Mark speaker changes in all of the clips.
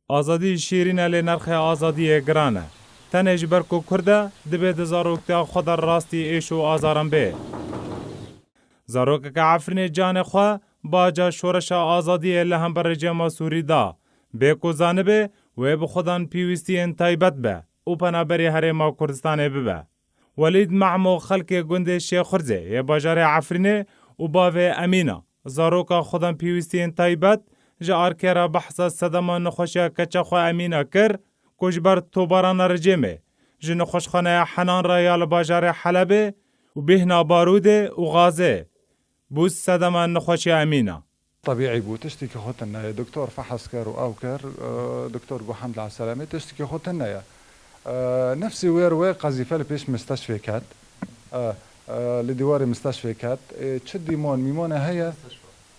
Speaker 1: آزادی شیرین لی نرخ آزادی گرانه. تنه جبر کو کرده دبه دزاروکتا خود راستی ایشو آزارم به. زاروک که عفرین جان خواه باجا شورش آزادی لهم بر رجیم سوری دا. به کو زانبه و به خودان پیوستی انتایبت به. او پنابری هرما کردستان ببه. ولید معمو خلق گنده شیخ خرزه یه باجار عفرینه و باوه امینه. زاروکا خودان پیوستی انتایبت جا آرکیرا بحثا صدما نخوشی کچا خواه امینه کر کجبر توباران رجیمه. جا نخوشخانه حنان را یال باجار حلبه و بهنا باروده و غازه. بوس صدما نخوشی امینه.
Speaker 2: طبيعي بو تشتكي خوتنا دكتور فحص كر وأوكر دكتور بو حمد على السلامة تشتكي خوتنا يا نفسي وير قذيفة لبيش مستشفى كات لدوار مستشفى كات تشدي ميمونة هي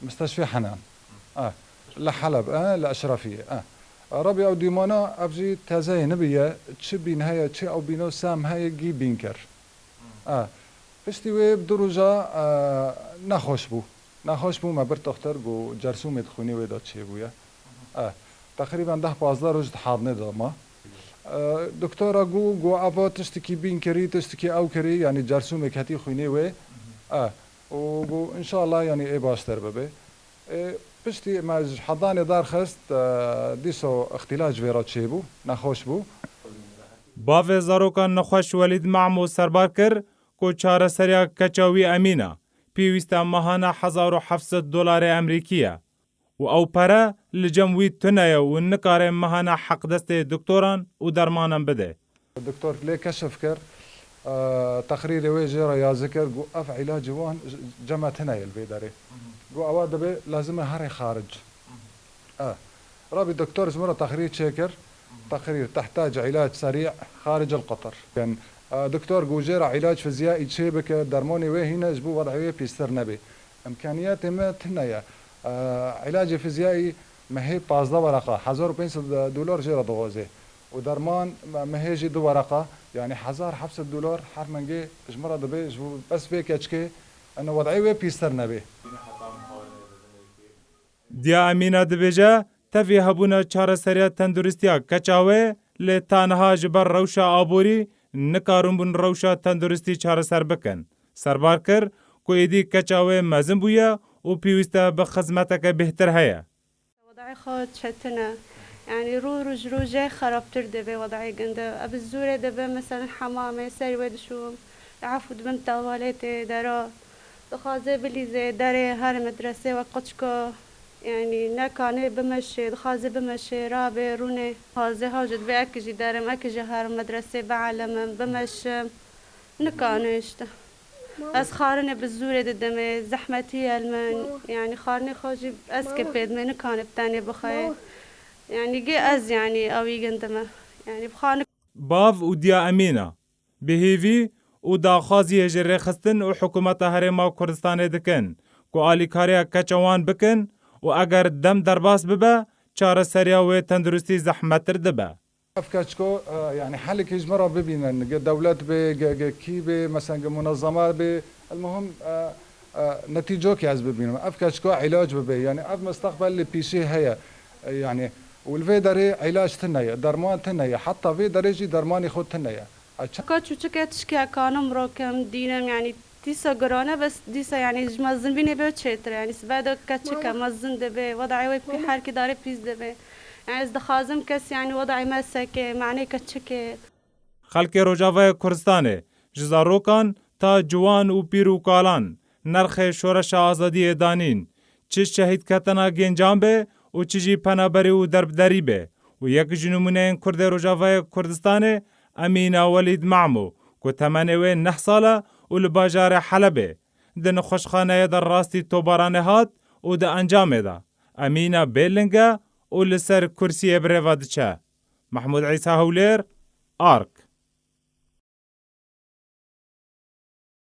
Speaker 2: مستشفى حنان لحلب لأشرفية ربي أو ديمونا أبجي تازاي نبيا تشبي نهاية تشي أو بينو سام هاي جي بينكر پشتی وی بدروجا نخوش بو ما بر دختر گو جرسومت خونی وی داد چه بویا تقریبا 10-15 روز حاضنه داما دکترا گو ابا تشتی کی بین کری تشتی کی او کری یعنی جرسوم کتی خونی وی و گو ان شاء الله یعنی ای باشتر ببه پشتی ما حضانه دار خست دیسو اختلاج وی را چه بو نخوش بو
Speaker 1: باوی زاروکان نخوش ولید معمو سربار کر کو چاره سریا کچاوی امینه پیوسته ماهانه $1,700 امریکیه و او پره لجموی تنه و نکاره ماهانه حق دست دکتران و درمانم بده.
Speaker 2: دکتر لی کشف کرد تقریر وی جرا یا ذکر گو اف علاج وان جمع تنه البی داره گو اواد به لازم هر خارج رابي دكتور زمرة تقرير شاكر تقرير تحتاج علاج سريع خارج القطر كان دكتور جوجير علاج فيزيائي تشيبك درموني وهنا جبو وضعيه بيستر نبي امكانيات ما تنيا علاج فيزيائي ما هي 15 ورقه $1,500 جيرا دوازه ودرمان ما هي جي 2 ورقه يعني $1,700 حرمنجي جمرة دبي جبو بس فيك اتشكي انه وضعيه بيستر نبي
Speaker 1: دیا امینه دبیجه تفی هبونه چاره سریع تندرستیا کچاوه لی تانها جبر روشا آبوری نکارون بون روشا تندرستی چاره سر بکن. سربار کر که ایدی کچاوه مزن بویا و پیوسته به خدمتک بهتر هیا.
Speaker 3: وضعی خود شتنا يعني روجه خرابتر دبي وضعي قنده أبزورة دبي مثلا حمامة سري ودشوم عفو دبن تواليتي دارا دخازي بليزي داري هار مدرسة وقتشكو يعني نكاني بمشي دخازي بمشي رابي روني خازي هاجد بأكجي دارم أكجي هار مدرسة بعلم بمشي نكانيشته از خارنه بزوره ددمه زحمتي المان يعني خارني خوجي اسكبيد من كان بتاني بخاي يعني جي از يعني او يقندمه يعني بخانك
Speaker 1: باف وديا امينه بهيفي وداخازي جري خستن وحكومه هرما كردستان دكن كو الي كاريا كچوان بكن واگر دم درباس ببه چاره سريا و تندرستي زحمتر دبه
Speaker 2: افكاشكو يعني حالك يجمرة ببين دولات كي مثلا منظمات المهم نتيجوك يعز ببين افكاشكو علاج ببي يعني اف مستقبل اللي بيشي هي يعني والفيدري علاج تنيا درمان تنيا حتى فيدري يجي درمان ياخذ تنيا
Speaker 3: كاتشو تشكي كانوا مروكم دينم يعني ديسا قرانه بس ديسا يعني مزن بيني بيوتشيتر يعني سبادو كاتشكا مزن دبي وضعي وي في حال كداري بيز دبي يعني از دخازم کس يعني وضعي مسكه معنی کچکه
Speaker 1: خلق روجاوه کردستانه جزاروکان تا جوان و پیرو کالان نرخ شورش آزادی دانین چه شهید کتنا گنجان به و چجی پنابری و دربدری به و یک جنومونه کرد روجاوه کردستانه امینه ولید معمو که 89 ساله و لباجار حلبه دن خوشخانه در راستی توبارانه هات و ده انجام ده امینه بیلنگه و لسر کرسی بریواد چه محمود عیسی هولیر آرک